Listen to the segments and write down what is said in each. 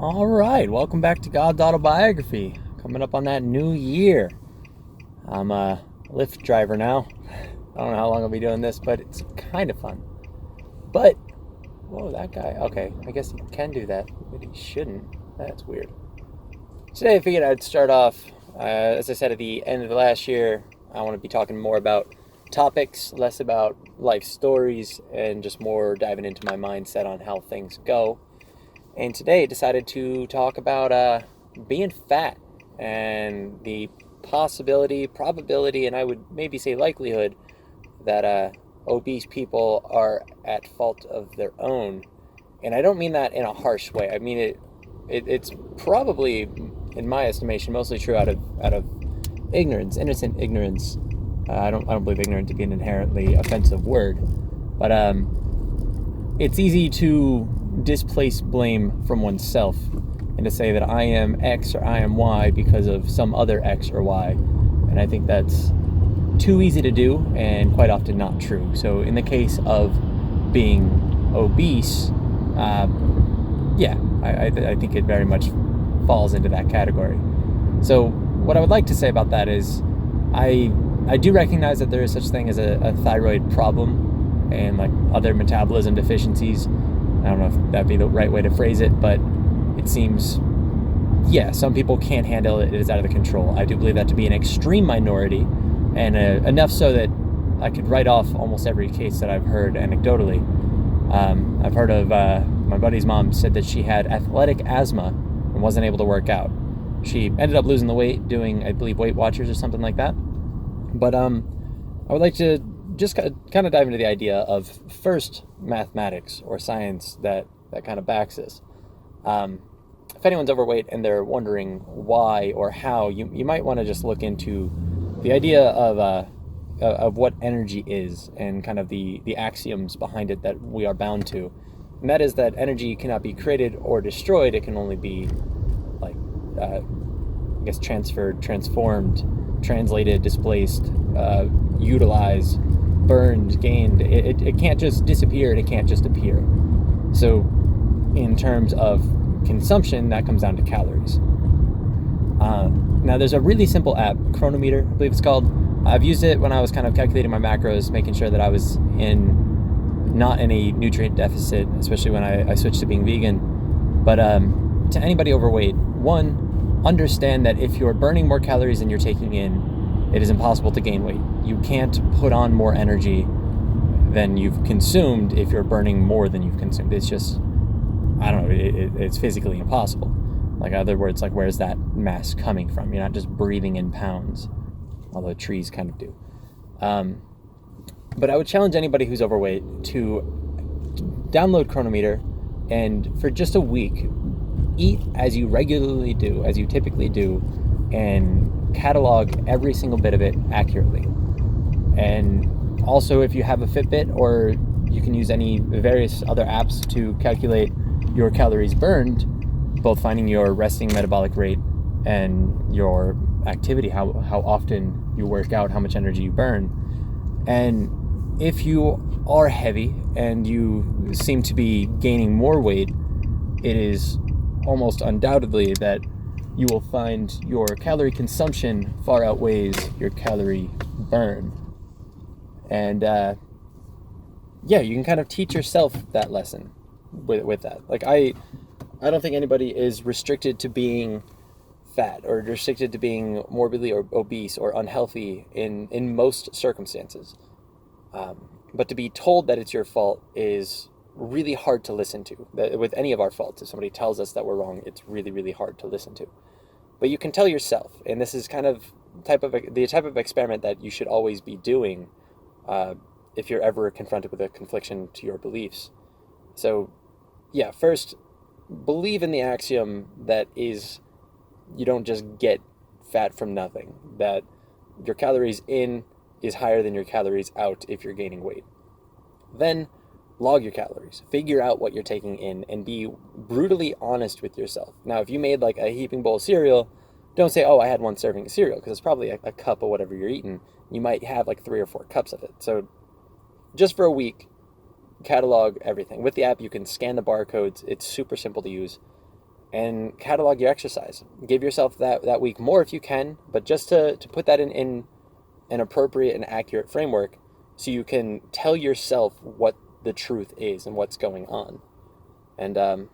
All right, welcome back to God's Autobiography. Coming up on that new year. I'm a Lyft driver now. I don't know how long I'll be doing this, but it's kind of fun. But, whoa, that guy. Okay, I guess he can do that, but he shouldn't. That's weird. Today I figured I'd start off, as I said at the end of the last year, I want to be talking more about topics, less about life stories, and just more diving into my mindset on how things go. And today I decided to talk about being fat and the possibility, probability, and I would maybe say likelihood that obese people are at fault of their own. And I don't mean that in a harsh way. I mean it's probably, in my estimation, mostly true out of ignorance, innocent ignorance. I don't believe ignorant to be an inherently offensive word, but it's easy to displace blame from oneself and to say that I am X or I am Y because of some other X or Y. And I think that's too easy to do and quite often not true. So in the case of being obese, I think it very much falls into that category. So what I would like to say about that is I do recognize that there is such thing as a thyroid problem and like other metabolism deficiencies. I don't know if that'd be the right way to phrase it, but it seems, some people can't handle it. It is out of the control. I do believe that to be an extreme minority, and enough so that I could write off almost every case that I've heard anecdotally. I've heard of my buddy's mom said that she had athletic asthma and wasn't able to work out. She ended up losing the weight doing, I believe, Weight Watchers or something like that. But I would like to just kind of dive into the idea of first mathematics or science that kind of backs this. If anyone's overweight and they're wondering why or how, you might want to just look into the idea of what energy is and kind of the axioms behind it that we are bound to. And that is that energy cannot be created or destroyed. It can only be transferred, transformed, translated, displaced, utilized, burned, gained. It can't just disappear and it can't just appear. So in terms of consumption, that comes down to calories. Now there's a really simple app, Chronometer, I believe it's called. I've used it when I was kind of calculating my macros, making sure that I was not in a nutrient deficit, especially when I switched to being vegan. But to anybody overweight, one, understand that if you're burning more calories than you're taking in, it is impossible to gain weight. You can't put on more energy than you've consumed if you're burning more than you've consumed. It's just, I don't know, it's physically impossible. Like, in other words, like, where's that mass coming from? You're not just breathing in pounds, although trees kind of do. But I would challenge anybody who's overweight to download Chronometer and for just a week, eat as you regularly do, as you typically do, and catalog every single bit of it accurately. And also, if you have a Fitbit, or you can use any various other apps to calculate your calories burned, both finding your resting metabolic rate and your activity, how often you work out, how much energy you burn. And if you are heavy and you seem to be gaining more weight, it is almost undoubtedly that you will find your calorie consumption far outweighs your calorie burn. And you can kind of teach yourself that lesson with that. Like, I don't think anybody is restricted to being fat or restricted to being morbidly or obese or unhealthy in most circumstances. But to be told that it's your fault is really hard to listen to. With any of our faults, if somebody tells us that we're wrong, it's really, really hard to listen to. But you can tell yourself, and this is kind of the type of experiment that you should always be doing if you're ever confronted with a confliction to your beliefs. So, first, believe in the axiom that is, you don't just get fat from nothing, that your calories in is higher than your calories out if you're gaining weight. Then log your calories, figure out what you're taking in, and be brutally honest with yourself. Now, if you made like a heaping bowl of cereal, don't say, oh, I had one serving of cereal, because it's probably a cup of whatever you're eating. You might have like 3 or 4 cups of it. So just for a week, catalog everything. With the app, you can scan the barcodes. It's super simple to use. and catalog your exercise. Give yourself that week more if you can, but just to put that in an appropriate and accurate framework so you can tell yourself what the truth is and what's going on. And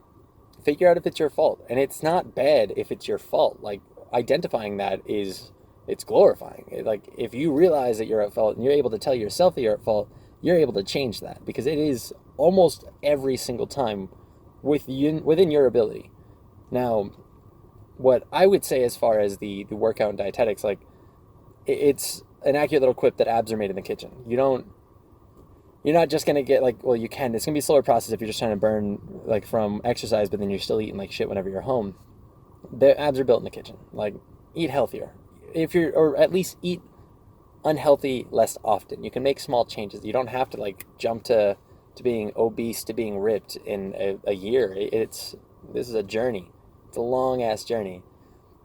figure out if it's your fault. And it's not bad if it's your fault. Like, identifying that it's glorifying. Like, if you realize that you're at fault and you're able to tell yourself that you're at fault, you're able to change that, because it is almost every single time within your ability. Now, what I would say as far as the workout and dietetics, like, it's an accurate little quip that abs are made in the kitchen. You're not just gonna get, like, well, you can. It's gonna be a slower process if you're just trying to burn, like, from exercise, but then you're still eating like shit whenever you're home. The abs are built in the kitchen. Like, eat healthier. Or at least eat unhealthy less often. You can make small changes. You don't have to, like, jump to being obese to being ripped in a year. This is a journey. It's a long ass journey.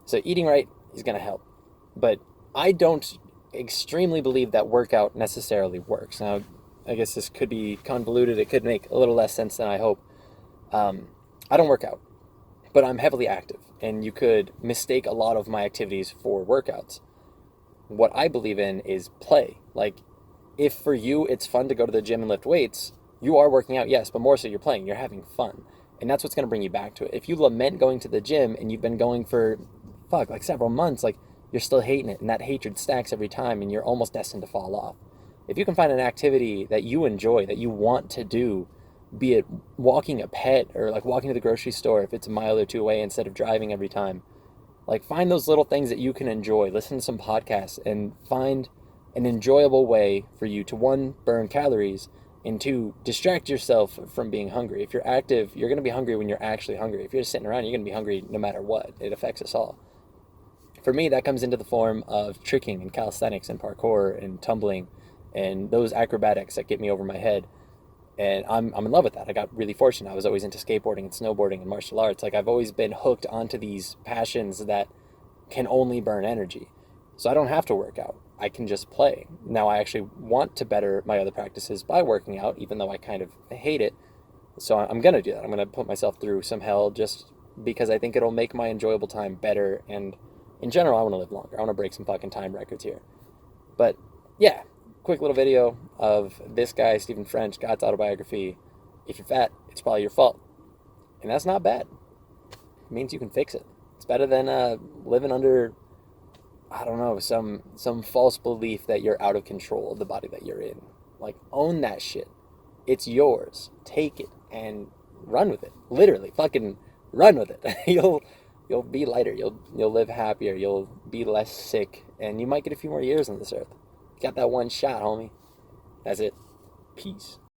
So eating right is gonna help. But I don't extremely believe that workout necessarily works. Now, I guess this could be convoluted. It could make a little less sense than I hope. I don't work out, but I'm heavily active, and you could mistake a lot of my activities for workouts. What I believe in is play. Like, if for you it's fun to go to the gym and lift weights, you are working out, yes, but more so you're playing, you're having fun. And that's what's going to bring you back to it. If you lament going to the gym and you've been going for, like several months, like, you're still hating it, and that hatred stacks every time, and you're almost destined to fall off. If you can find an activity that you enjoy, that you want to do, be it walking a pet or, like, walking to the grocery store if it's a mile or two away instead of driving every time, like, find those little things that you can enjoy. Listen to some podcasts and find an enjoyable way for you to, one, burn calories, and two, distract yourself from being hungry. If you're active, you're going to be hungry when you're actually hungry. If you're just sitting around, you're going to be hungry no matter what. It affects us all. For me, that comes into the form of tricking and calisthenics and parkour and tumbling and those acrobatics that get me over my head. And I'm in love with that. I got really fortunate. I was always into skateboarding and snowboarding and martial arts. Like, I've always been hooked onto these passions that can only burn energy. So I don't have to work out. I can just play. Now, I actually want to better my other practices by working out, even though I kind of hate it. So I'm going to do that. I'm going to put myself through some hell just because I think it'll make my enjoyable time better. And in general, I want to live longer. I want to break some fucking time records here. But yeah, quick little video of this guy, Stephen French, God's autobiography. If you're fat, it's probably your fault. And that's not bad. It means you can fix it. It's better than living under, I don't know, some false belief that you're out of control of the body that you're in. Like, own that shit. It's yours. Take it and run with it. Literally, fucking run with it. You'll be lighter. You'll live happier. You'll be less sick, and you might get a few more years on this earth. You got that one shot, homie. That's it. Peace.